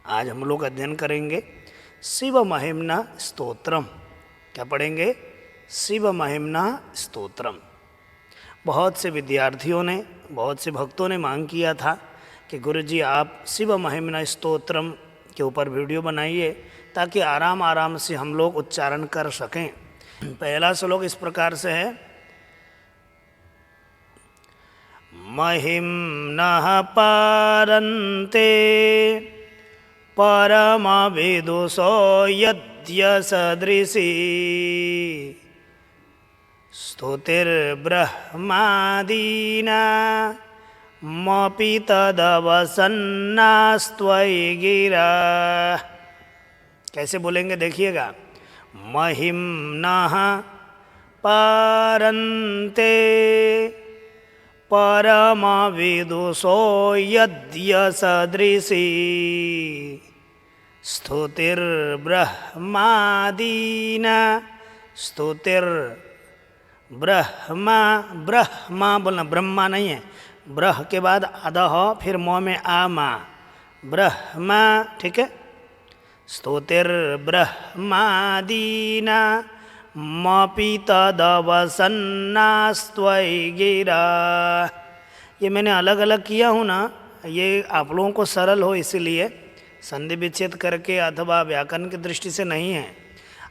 आज हम लोग अध्ययन करेंगे शिव महिम्ना स्तोत्रम। क्या पढ़ेंगे? शिव महिम्ना स्तोत्रम। बहुत से विद्यार्थियों ने, बहुत से भक्तों ने मांग किया था कि गुरुजी आप शिव महिम्ना स्तोत्रम के ऊपर वीडियो बनाइए ताकि आराम आराम से हम लोग उच्चारण कर सकें। पहला श्लोक इस प्रकार से है, महिम्नः पारन्ते परमविदुषो यद्य सदृशी स्तुतिर्ब्रह्मादीना मपि तदवसन्नास्त्वयि गिरा। कैसे बोलेंगे देखिएगा, महिम्नः पारन्ते परमविदुषो यद्य सदृशी स्तुतिर्ब्रह्मादीना। स्तुतिर्ब्रह्मा, ब्रह्मा बोलना, ब्रह्मा नहीं है, ब्रह के बाद अदह फिर मौ में आ मा, ब्रह्मा, ठीक है। स्तुतिर्ब्रह्मादीना मपि तदवसन्नास्त्वयि गिरा। ये मैंने अलग अलग किया हूँ ना, ये आप लोगों को सरल हो इसीलिए, संधि विच्छेद करके अथवा व्याकरण की दृष्टि से नहीं है,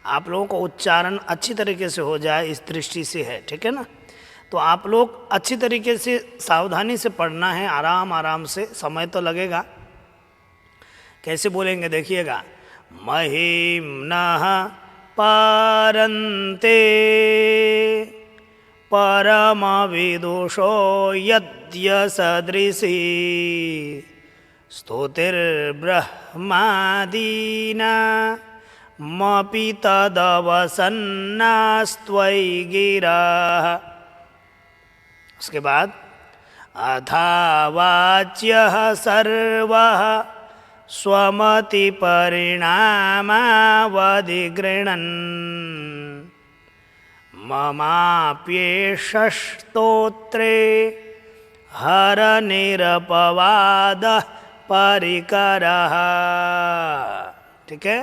आप लोगों को उच्चारण अच्छी तरीके से हो जाए इस दृष्टि से है, ठीक है ना। तो आप लोग अच्छी तरीके से सावधानी से पढ़ना है, आराम आराम से, समय तो लगेगा। कैसे बोलेंगे देखिएगा, महिम्नः पारन्ते परमविदुषो यद्य सदृशी स्तुतिर्ब्रह्मादीना मपि तदवसन्नास्त्वयि गिरा। उसके बाद अथावाच्यः सर्वः स्वमतिपरिणामावधिगृह्णन् ममाप्येष स्तोत्रे हरनिरपवादः परिकरः। ठीक है,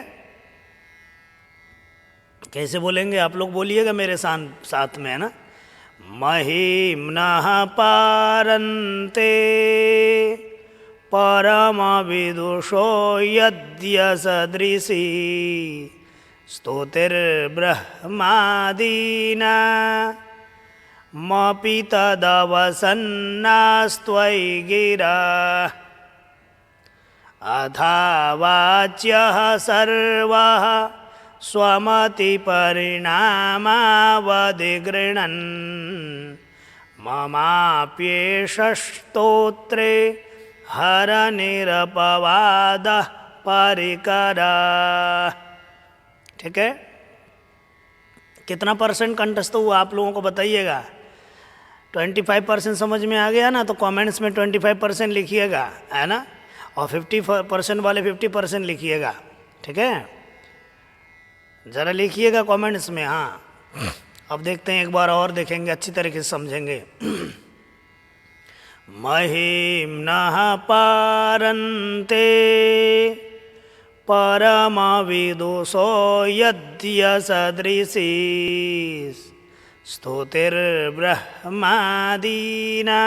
कैसे बोलेंगे आप लोग बोलिएगा मेरे साथ में, है ना। महिम्नः पारन्ते परमविदुषो यद्य सदृशी स्तुतिर्ब्रह्मादीना मपि तदवसन्नास्त्वयि गिरा। अथावाच्यः सर्वः स्वमतिपरिणामावधिगृह्णन् ममाप्येष स्तोत्रे हरनिरपवादः परिकरः। ठीक है, कितना परसेंट कंठस्थ हुआ आप लोगों को बताइएगा। 25% समझ में आ गया ना, तो कमेंट्स में 25% लिखिएगा, है ना, और 50% वाले 50% लिखिएगा। ठीक है, ज़रा लिखिएगा कमेंट्स में। हाँ, अब देखते हैं, एक बार और देखेंगे, अच्छी तरीके से समझेंगे। महिम्नः पारन्ते परमविदुषो यद्य सदृशी स्तुतिर्ब्रह्मादीना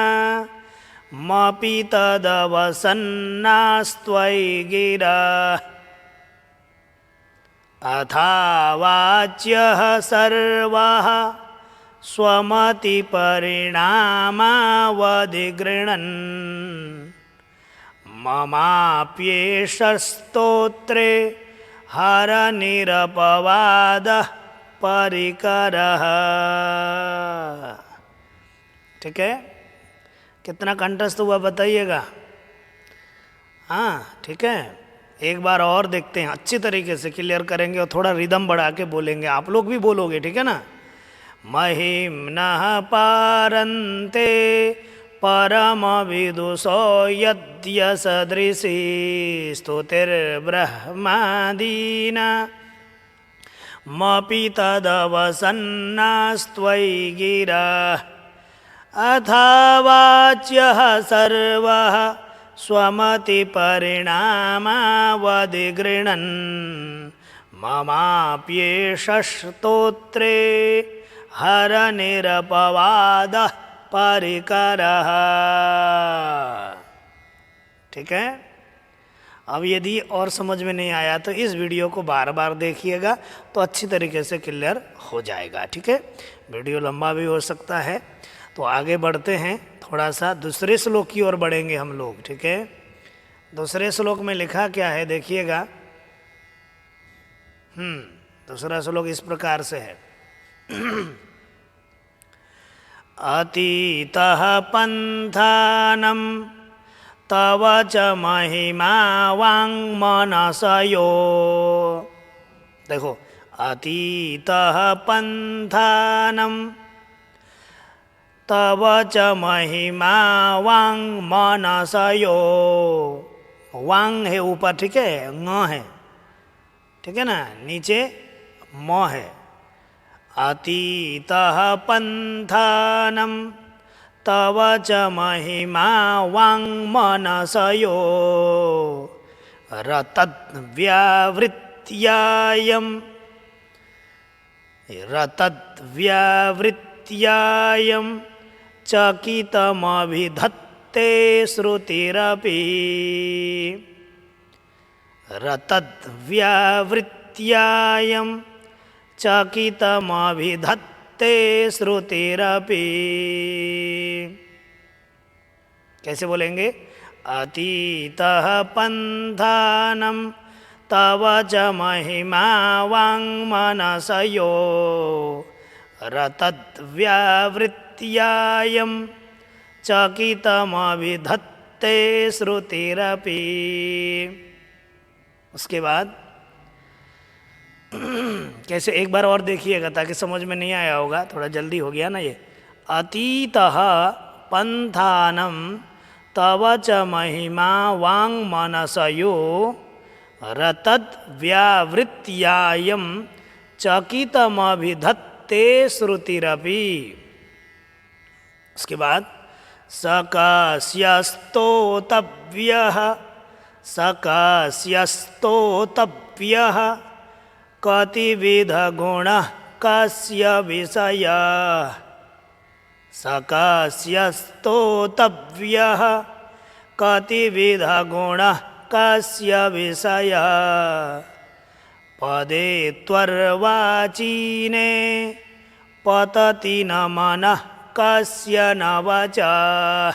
मपि तदवसन्नास्त्वयि गिरा। अथावाच्यः सर्वः स्वमतिपरिणामावधिगृह्णन् ममाप्येष स्तोत्रे हरनिरपवादः परिकरः। ठीक है, कितना कंठस्थ हुआ बताइएगा। हाँ, ठीक है, एक बार और देखते हैं, अच्छी तरीके से क्लियर करेंगे और थोड़ा रिदम बढ़ा के बोलेंगे, आप लोग भी बोलोगे, ठीक है ना। महिम्नः पारन्ते परमविदुषो यद्य सदृशी स्तुतिर्ब्रह्मादीना मपि तदवसन्नास्त्वयि गिरा। अथावाच्यः सर्वः स्वमति परिणामावधि गृह्णन् ममाप्येष स्तोत्रे हरनिरपवादः परिकरः। ठीक है। अब यदि और समझ में नहीं आया तो इस वीडियो को बार बार देखिएगा तो अच्छी तरीके से क्लियर हो जाएगा। ठीक है। वीडियो लंबा भी हो सकता है, तो आगे बढ़ते हैं, थोड़ा सा दूसरे श्लोक की ओर बढ़ेंगे हम लोग। ठीक है। दूसरे श्लोक में लिखा क्या है देखिएगा। दूसरा श्लोक इस प्रकार से है। अतीतः पन्थानं तव च महिमा वाङ्मनसयो। देखो, अतीतः पन्थानं तव च महिमा वाङ्मनसयो। वांग है ऊपर, ठीक है, ङ है, ठीक है ना, नीचे म है। अतीतः पन्थानं तव च महिमा वाङ्मनसयो रतद्व्यावृत्यायं चकितमभिधत्ते श्रुतिरपि। रतद्व्यावृत्यायं चकितमभिधत्ते श्रुतिरपि। कैसे बोलेंगे? अतीतः पन्थानं तव च महिमा वाङ्मनसयो रतद्व्यावृत्यायं चकितमभिधत्ते श्रुतिरपि। उसके बाद कैसे, एक बार और देखिएगा ताकि समझ में नहीं आया होगा, थोड़ा जल्दी हो गया ना ये। अतीतः पन्थानं तव च महिमा वाङ्मनसयो रतद्व्यावृत्यायं चकितमभिधत्ते श्रुतिरपि। उसके बाद सकस्यस्तोतव्यः सकस्यस्तोतव्यः कतिविधगुणः कस्य विषयः। सकस्यस्तोतव्यः कतिविधगुणः कस्य विषयः। पदे त्वर्वाचीने पतति न मनः कस्य न वचः।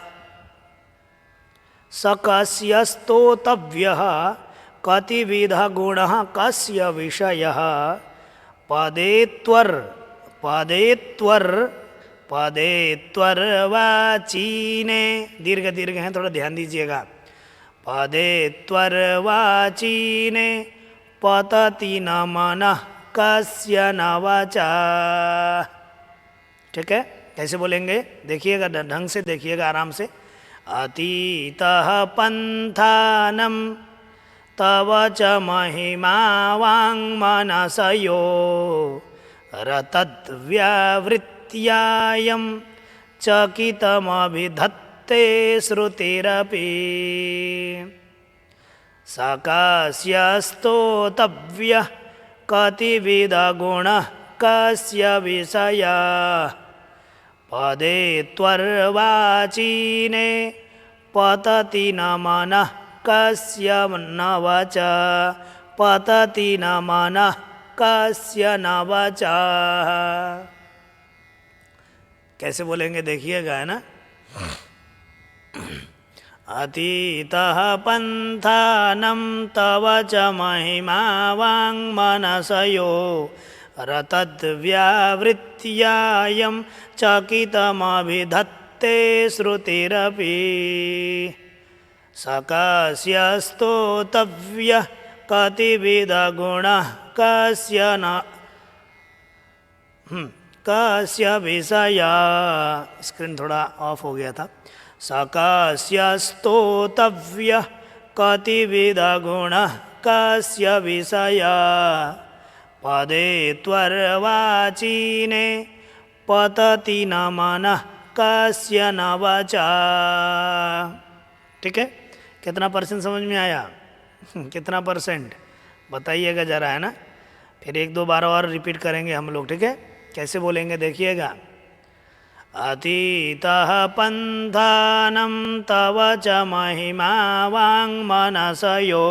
सकस्यस्तोतव्यः कतिविधगुणः कस्य विषयः। पदे त्वर्वाचीने, दीर्घ दीर्घ हैं, थोड़ा ध्यान दीजिएगा। पदे त्वर्वाचीने पतति न मनः कस्य न वचः। ठीक है। कैसे बोलेंगे देखिएगा, ढंग से देखिएगा, आराम से। अतीतः पन्थानं तव च महिमा वाङ्मनसयो रतद्व्यावृत्यायं चकितमभिधत्ते श्रुतिरपि। सकस्यस्तोतव्यः कतिविधगुणः कस्य विषयः। पदे त्वर्वाचीने पतति न मनः कस्य न वचः। पतति न मनः कस्य न वचः। कैसे बोलेंगे देखिएगा, है ना। अतीतः पन्थानं तव च महिमा वाङ्मनसयो रतद्व्यावृत्यायं चकितमभिधत्ते श्रुतिरपि। सकस्यस्तोतव्यः कतिविधगुणः कस्य विषयः। स्क्रीन थोड़ा ऑफ हो गया था। सकस्यस्तोतव्यः कतिविधगुणः कस्य विषयः। पदे त्वर्वाचीने पतति न मनः कस्य न वचः। ठीक है। कितना परसेंट समझ में आया? कितना परसेंट बताइएगा ज़रा, है ना। फिर एक दो बार और रिपीट करेंगे हम लोग, ठीक है। कैसे बोलेंगे देखिएगा। अतीतः पंथानं तव च महिमा वाङ्मनसयो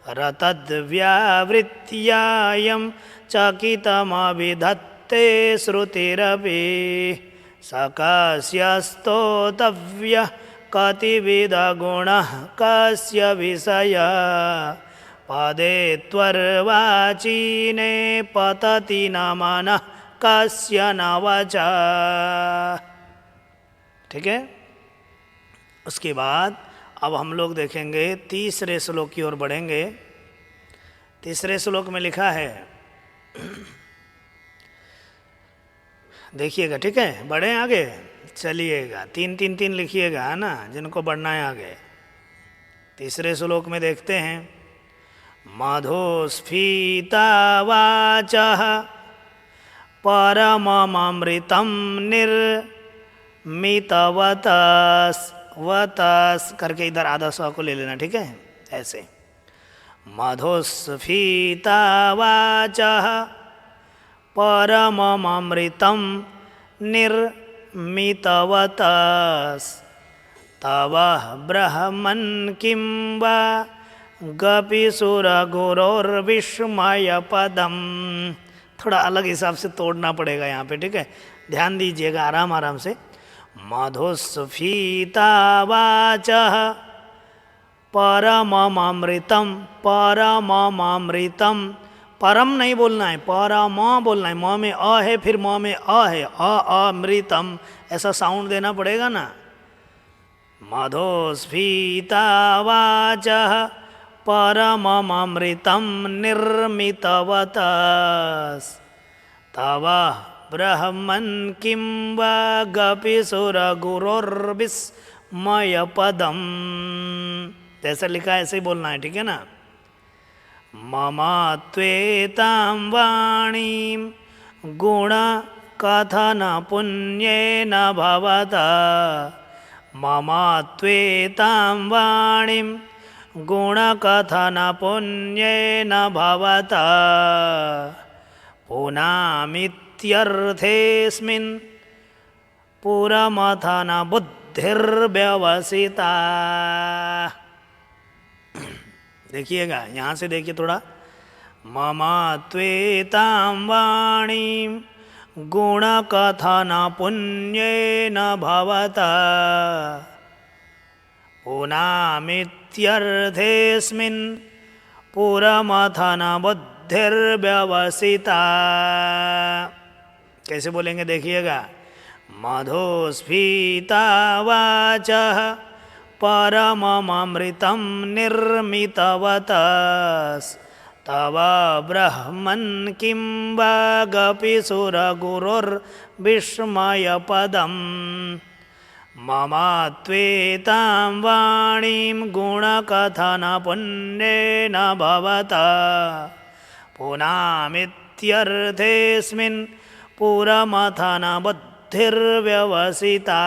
रतद्व्यावृत्यायं चकितमभिधत्ते श्रुतिरपि सकस्य स्तोतव्यः कतिविधगुणः कस्य विषय पदे त्वर्वाचीने पतति न मनः कस्य न वचः। ठीक है। उसके बाद अब हम लोग देखेंगे तीसरे श्लोक की ओर बढ़ेंगे। तीसरे श्लोक में लिखा है, देखिएगा, ठीक है। बढ़े आगे, चलिएगा। 3-3-3 लिखिएगा, है ना, जिनको बढ़ना है आगे। तीसरे श्लोक में देखते हैं, मधुस्फीतावाचः परममृतं निर्मितवतस् वतस करके इधर आधा सौ को ले लेना, ठीक है। ऐसे मधुस्फीतावाचः परममृतं निर्मितवतस् तव ब्रह्मन् किं वा गपिसुरगुरोर्विस्मयपदम्। थोड़ा अलग हिसाब से तोड़ना पड़ेगा यहाँ पे, ठीक है। ध्यान दीजिएगा आराम आराम से। मधुस्फीतावाचः परममृतं, परममृतं, परम नहीं बोलना है, परम बोलना है। म में अ है, फिर म में अ है, अमृतम, ऐसा साउंड देना पड़ेगा ना। मधुस्फीतावाचः परममृतं निर्मितवतस् तव ब्रह्मन् किं वा गपिसुरगुरोर्विस्मयपदम्। जैसा लिखा है ऐसे ही बोलना है, ठीक है ना। मम त्वेतां वाणीं गुणकथनपुण्येन भवता, मम त्वेतां वाणीं गुणकथनपुण्येन भवता पुनामित्यर्थेऽस्मिन् पुरमथन बुद्धिर्व्यवसिता। देखिएगा, यहाँ से देखिए थोड़ा। मम त्वेतां वाणीं गुणकथनपुण्येन भवता पुनामित्यर्थेऽस्मिन् पुरमथन बुद्धिर्व्यवसिता। कैसे बोलेंगे देखिएगा। मधुस्फीतावाचः परममृतं निर्मितवतस् तव ब्रह्मन् किं वा गपिसुरगुरोर्विस्मयपदम्। मम त्वेतां वाणीं गुणकथनपुण्येन भवता पुनामित्यर्थेऽस्मिन् पुरमथन बुद्धिर्व्यवसिता।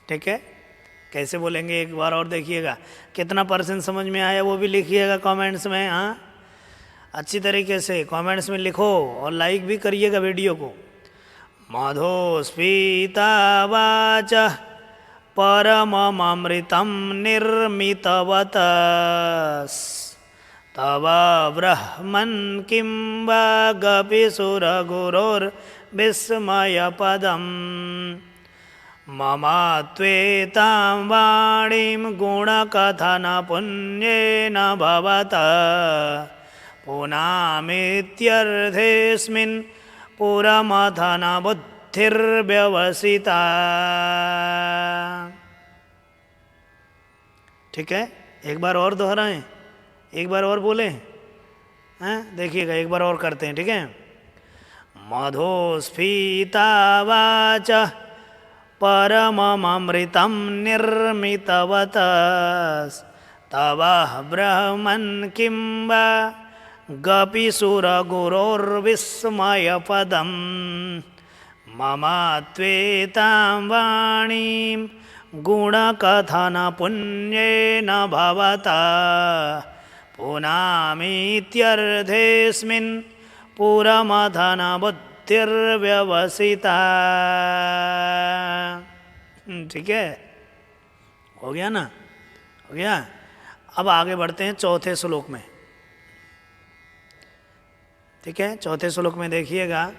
ठीक है। कैसे बोलेंगे एक बार और देखिएगा। कितना परसेंट समझ में आया वो भी लिखिएगा कमेंट्स में। हाँ, अच्छी तरीके से कमेंट्स में लिखो और लाइक भी करिएगा वीडियो को। मधुस्फीतावाचः परममृतं निर्मितवतस् तव ब्रह्मन् किं वा गपिसुरगुरोर्विस्मयपदम्। मम त्वेतां वाणीं गुणकथनपुण्येन भवता पुनामित्यर्थेऽस्मिन् पुरमथन बुद्धिर्व्यवसिता। ठीक है। एक बार और दोहराएं, एक बार और बोलें। हैं, देखिएगा, एक बार और करते हैं, ठीक है। मधुस्फीतावाचः परममृतं निर्मितवतस् तव ब्रह्मन् किं वा गपिसुरगुरोर्विस्मयपदम्। मम त्वेतां वाणीं गुणकथन पुण्येन भवता पुनामीत्यर्थेऽस्मिन् पुरमथन बुद्धिर्व्यवसिता। ठीक है, हो गया ना, हो गया। अब आगे बढ़ते हैं चौथे श्लोक में। ठीक है, चौथे श्लोक में देखिएगा।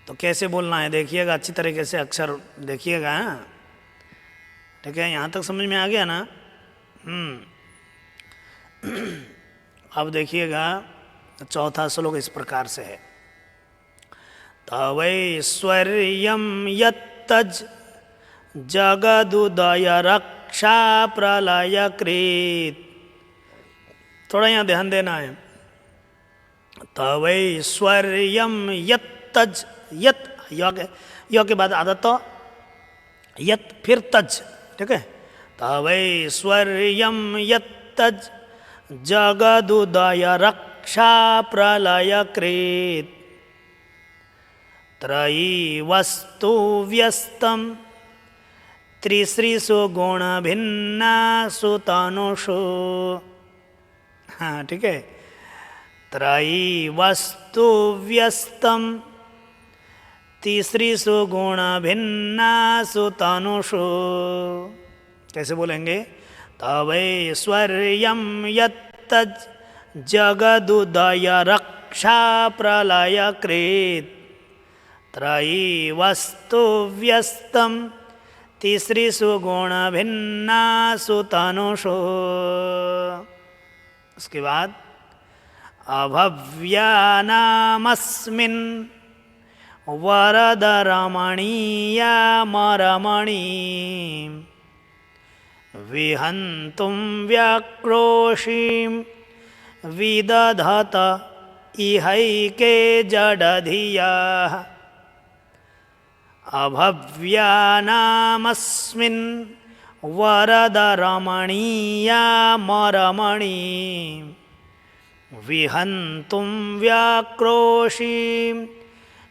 तो कैसे बोलना है देखिएगा, अच्छी तरीके से अक्षर देखिएगा। ठीक है, यहाँ तक समझ में आ गया ना। अब देखिएगा चौथा श्लोक इस प्रकार से है। तवैश्वर्यं यत्तज जगदुदय रक्षा प्रलयकृत। थोड़ा यहाँ ध्यान देना है। तवैश्वर्यं यत्तज, यत य के बाद आदत तो यत फिर तज। ठीक है, तवैश्वर्यं यत्तज जगदुदय रक्षा प्रलयकृत त्रयी वस्तु व्यस्तम त्रिश्रीषु गुण भिन्नासु तनुषु। हाँ ठीक है, त्रयी वस्तु व्यस्तम तीसरीषु गुण भिन्नासु तनुषु। कैसे बोलेंगे? तवैश्वर्यं यत्तज जगदुदय रक्षा प्रलयकृत त्रयी वस्तु व्यस्तम तीसरीषु गुण भिन्नासु तनुषु। उसके बाद अभव्यानामस्मिन् वरद रमणीयामरमणी विहन्तुं व्याक्रोशीं विदधत इहैके जडधियाः। अभव्यानामस्मिन् वरद रमणीयामरमणी विहन्तुं व्याक्रोशीं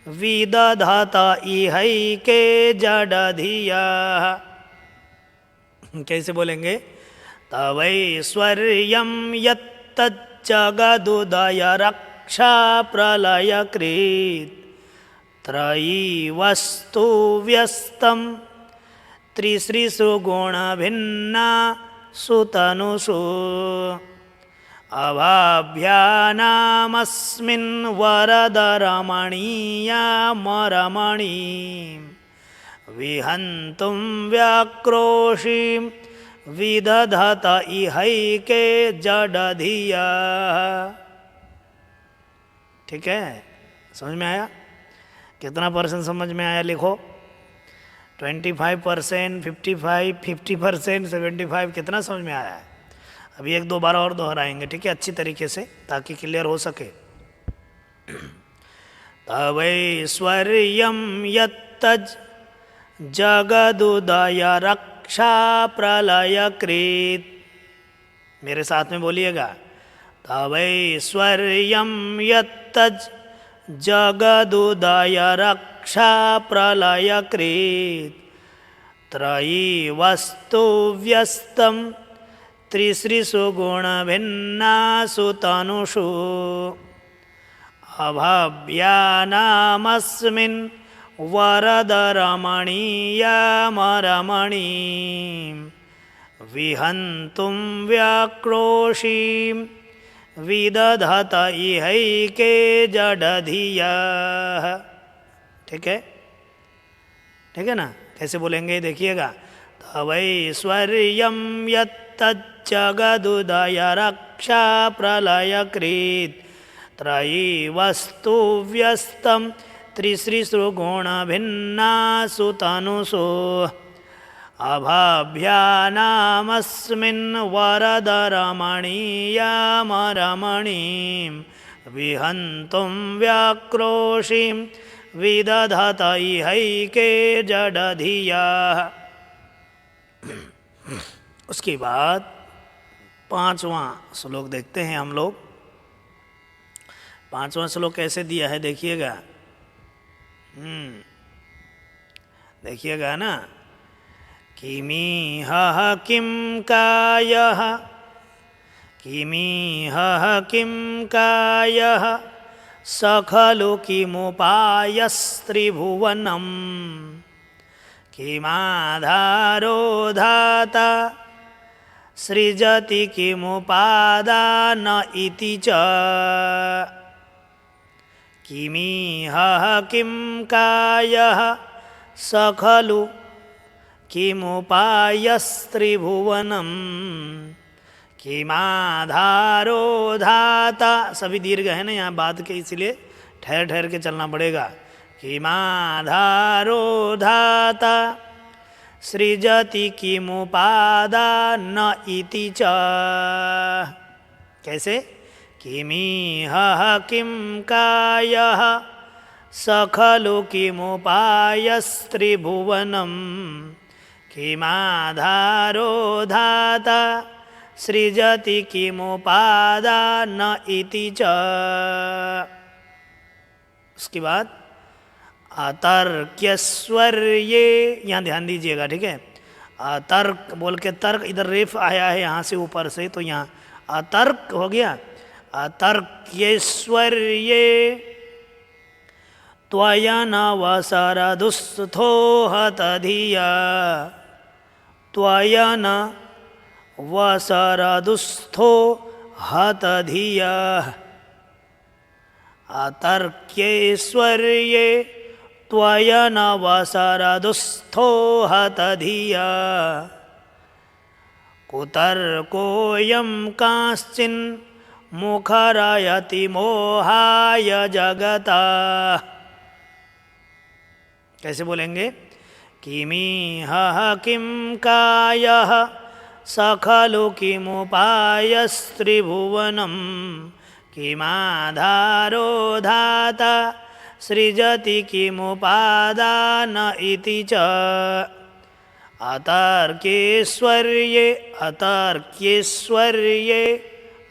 विदधत इहैके जडधियाः। कैसे बोलेंगे? तवैश्वर्यं यत्तज्जगदुदय रक्षा प्रलयकृत त्रयी वस्तु व्यस्तम त्रिश्रीषु गुण भिन्नासु तनुषु। अभाभ्यानामस्मिन् वरद रमणीयामरमणी विहन्तुं व्याक्रोशीं विदधत इहैके जडधियाः। ठीक है, समझ में आया? कितना % समझ में आया लिखो। 25%, 55, 50%, 75, कितना समझ में आया है? अभी 1-2 बार और दोहराएंगे, ठीक है, अच्छी तरीके से, ताकि क्लियर हो सके। तवैश्वर्यं यत्तज जगदुदय रक्षा प्रलयकृत। मेरे साथ में बोलिएगा। तवैश्वर्यं यत्तज जगदुदय रक्षा प्रलयकृत त्रयी वस्तु व्यस्तम त्रिश्रीषु गुण भिन्नासु तनुषु। अभव्यानामस्मिन् वरद रमणीयामरमणी विहन्तुं व्याक्रोशीं विदधत इहैके जडधियाः। ठीक है, ठीक है ना? कैसे बोलेंगे देखिएगा। तवैश्वर्यं यत्तज्जगदुदय रक्षा प्रलयकृत त्रयी वस्तु व्यस्तम त्रिश्रीषु गुण भिन्नासु तनुषु। अभाभ्यानामस्मिन् वरद रमणीयामरमणी विहन्तुं व्याक्रोशीं विदधत इहैके जडधियाः। उसके बाद 5वां श्लोक देखते हैं हम लोग। 5वां श्लोक कैसे दिया है देखिएगा। देखिएगा ना, किमीह किं कायः, किमीह किं कायः स खलु किमुपायस्त्रिभुवनम् किमाधारो धाता सृजति किमुपादान इति च। किमीह किं कायः स खलु किमुपायस्त्रिभुवनम् किमाधारो धाता, सभी दीर्घ है ना यहाँ बात के, इसलिए ठहर ठहर के चलना पड़ेगा। किमाधारो धाता सृजति किमुपादान इति च। कैसे? किमीह किं कायः स खलु किमुपायस्त्रिभुवनम् किमाधारो धाता सृजति किमुपादान इति च। उसके बाद अतर्क्यस्वर्ये, यहाँ ध्यान दीजिएगा, ठीक है। अतर्क बोल के तर्क, इधर रेफ आया है यहाँ से ऊपर से, तो यहाँ अतर्क हो गया। अतर्क्यस्वर्ये त्वयनवसरदुःस्थो हतधिया, त्वयनवसरदुःस्थो हतधिया। अतर्क्यैश्वर्ये त्वयनवसरदुःस्थो हतधिया कुतर्कोऽयं कांश्चिन् मुखरयति मोहाय जगता। कैसे बोलेंगे? किमीह किं कायः स खलु किमुपायस्त्रिभुवनम् किमाधारो धाता सृजति किमुपादान इति च। अतर्क्यैश्वर्ये, अतर्क्यैश्वर्ये,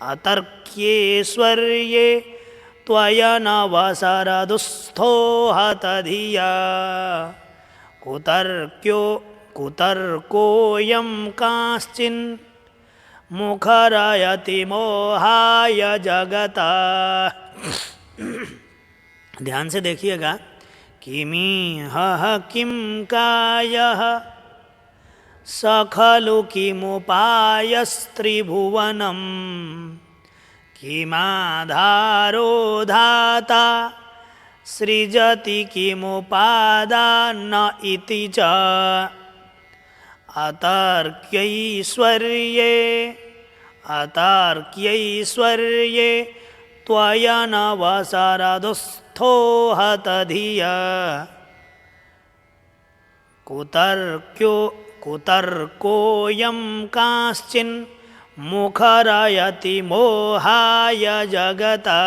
अतर्क्यैश्वर्ये त्वयनवसरदुःस्थो हतधिया कुतर्कोऽयं कांश्चिन् मुखरयति मोहाय जगता। ध्यान से देखिएगा। किमीह किं कायः स खलु किमुपायस्त्रिभुवनम् किमाधारो धाता सृजति किमुपादान इति च। अतर्क्यैश्वर्ये, अतर्क्यैश्वर्ये त्वयनवसरदुःस्थो हतधिया कुतर्कोऽयं कांश्चिन् मुखरयति मोहाय जगता।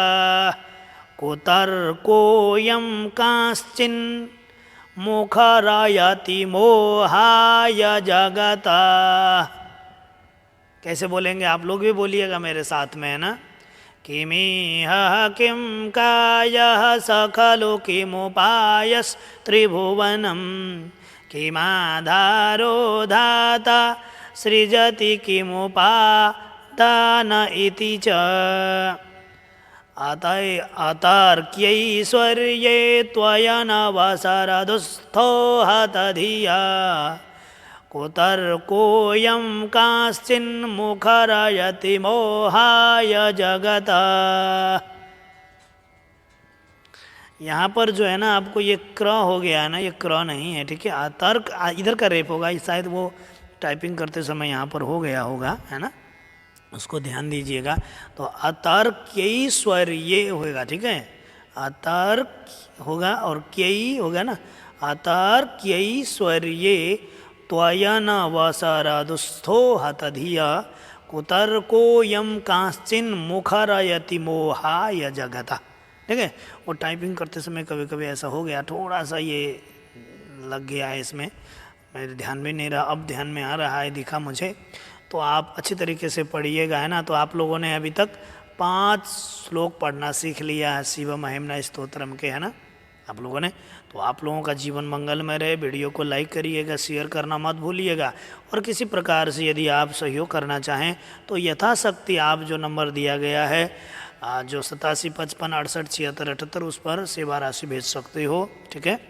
कुतर्कोऽयं कांश्चिन् मुखरयति मोहाय जगता। कैसे बोलेंगे? आप लोग भी बोलिएगा मेरे साथ में, है ना। किमीह किं कायः स खलु किमुपायस्त्रिभुवनम् किमाधारो धाता सृजति किमुपादान इति च। अतर्क्यैश्वर्ये त्वयनवसरदुःस्थो हतधिया कुतर्कोऽयं कांश्चिन् मुखरयति मोहाय जगता। यहाँ पर जो है ना आपको ये क्र हो गया है ना, ये क्र नहीं है, ठीक है। अतर्क इधर का रेप होगा, शायद वो टाइपिंग करते समय यहाँ पर हो गया होगा, है ना, उसको ध्यान दीजिएगा। तो अतर्क्यैश्वर्ये होगा, ठीक है। अतर्क होगा और क्यई होगा ना। अतर्क्यैश्वर्ये त्वयनवसरदुःस्थो हतधिया कुतर्कोऽयं कांश्चिन् मुखरयति मोहाय जगता, ठीक है। वो टाइपिंग करते समय कभी कभी ऐसा हो गया, थोड़ा सा ये लग गया है इसमें, मेरे ध्यान में नहीं रहा, अब ध्यान में आ रहा है, दिखा मुझे। तो आप अच्छी तरीके से पढ़िएगा, है ना। तो आप लोगों ने अभी तक 5 श्लोक पढ़ना सीख लिया है शिव महिम्ना स्तोत्रम के, है ना आप लोगों ने। तो आप लोगों का जीवन मंगलमय रहे। वीडियो को लाइक करिएगा, शेयर करना मत भूलिएगा। और किसी प्रकार से यदि आप सहयोग करना चाहें तो यथाशक्ति आप जो नंबर दिया गया है जो 8755687678 उस पर सेवा राशि भेज सकते हो। ठीक है,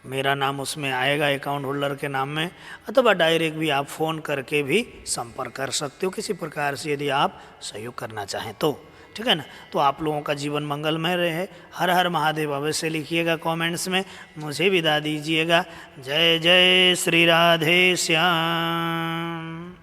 मेरा नाम उसमें आएगा अकाउंट होल्डर के नाम में, अथवा डायरेक्ट भी आप फ़ोन करके भी संपर्क कर सकते हो किसी प्रकार से यदि आप सहयोग करना चाहें तो। ठीक है ना, तो आप लोगों का जीवन मंगलमय रहे। हर हर महादेव अवश्य लिखिएगा कमेंट्स में, मुझे विदा दीजिएगा। जय जय श्री राधे श्याम।